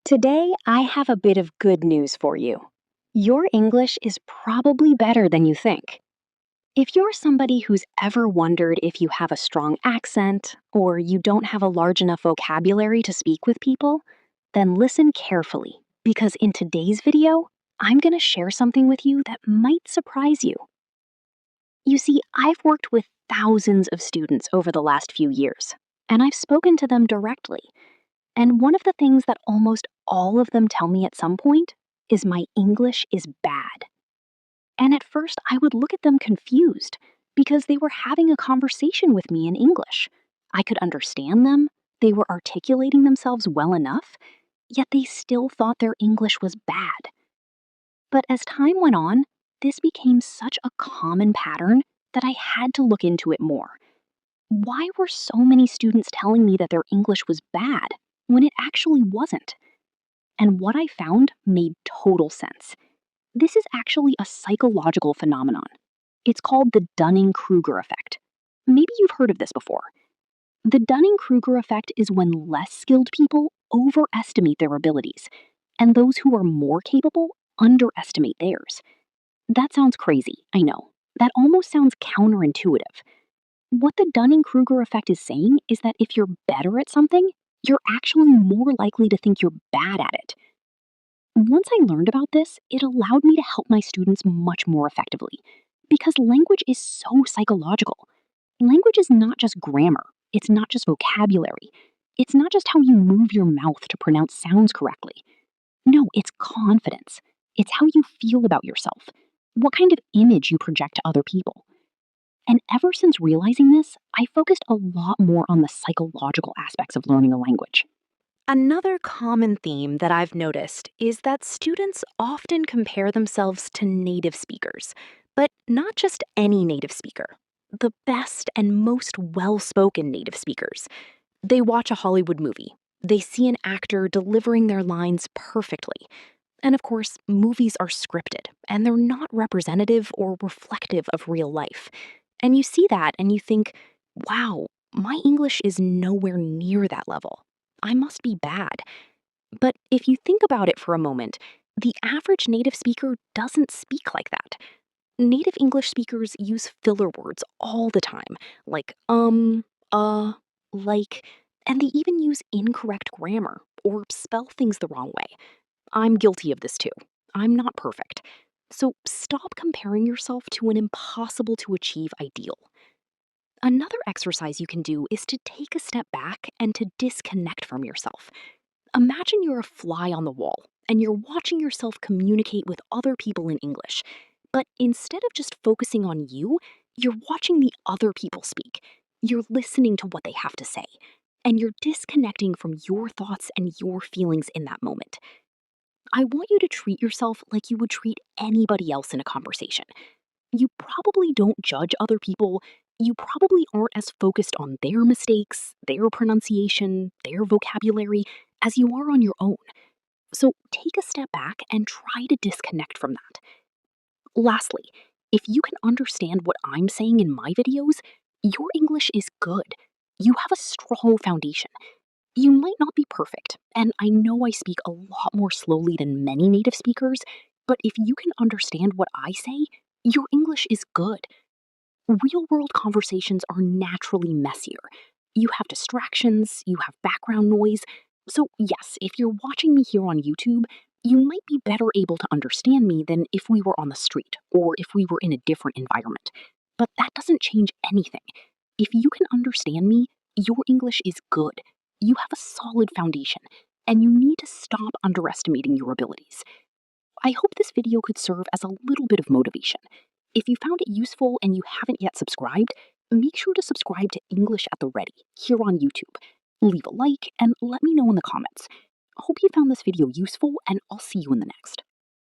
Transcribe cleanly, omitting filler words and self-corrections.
Today, I have a bit of good news for you. Your English is probably better than you think. If you're somebody who's ever wondered if you have a strong accent or you don't have a large enough vocabulary to speak with people, then listen carefully because in today's video, I'm going to share something with you that might surprise you. You see, I've worked with thousands of students over the last few years, and I've spoken to them directly. And one of the things that almost all of them tell me at some point is my English is bad. And at first, I would look at them confused because they were having a conversation with me in English. I could understand them, they were articulating themselves well enough, yet they still thought their English was bad. But as time went on, this became such a common pattern that I had to look into it more. Why were so many students telling me that their English was bad when it actually wasn't? And what I found made total sense. This is actually a psychological phenomenon. It's called the Dunning-Kruger effect. Maybe you've heard of this before. The Dunning-Kruger effect is when less skilled people overestimate their abilities, and those who are more capable underestimate theirs. That sounds crazy, I know. That almost sounds counterintuitive. What the Dunning-Kruger effect is saying is that if you're better at something, you're actually more likely to think you're bad at it. Once I learned about this, it allowed me to help my students much more effectively. Because language is so psychological. Language is not just grammar, it's not just vocabulary, it's not just how you move your mouth to pronounce sounds correctly. No, it's confidence. It's how you feel about yourself, what kind of image you project to other people. And ever since realizing this, I focused a lot more on the psychological aspects of learning a language. Another common theme that I've noticed is that students often compare themselves to native speakers, but not just any native speaker, the best and most well spoken native speakers. They watch a Hollywood movie, they see an actor delivering their lines perfectly. And of course, movies are scripted, and they're not representative or reflective of real life. And you see that and you think, wow, my English is nowhere near that level. I must be bad. But if you think about it for a moment, the average native speaker doesn't speak like that. Native English speakers use filler words all the time, like like, and they even use incorrect grammar or spell things the wrong way. I'm guilty of this too. I'm not perfect. So stop comparing yourself to an impossible to achieve ideal. Another exercise you can do is to take a step back and to disconnect from yourself. Imagine you're a fly on the wall and you're watching yourself communicate with other people in English. But instead of just focusing on you, you're watching the other people speak. You're listening to what they have to say. And you're disconnecting from your thoughts and your feelings in that moment. I want you to treat yourself like you would treat anybody else in a conversation. You probably don't judge other people. You probably aren't as focused on their mistakes, their pronunciation, their vocabulary as you are on your own. So take a step back and try to disconnect from that. Lastly, if you can understand what I'm saying in my videos, your English is good. You have a strong foundation. You might not be perfect, and I know I speak a lot more slowly than many native speakers, but if you can understand what I say, your English is good. Real world conversations are naturally messier. You have distractions, you have background noise. So, yes, if you're watching me here on YouTube, you might be better able to understand me than if we were on the street or if we were in a different environment. But that doesn't change anything. If you can understand me, your English is good. You have a solid foundation, and you need to stop underestimating your abilities. I hope this video could serve as a little bit of motivation. If you found it useful and you haven't yet subscribed, make sure to subscribe to English at the Ready here on YouTube. Leave a like and let me know in the comments. Hope you found this video useful, and I'll see you in the next.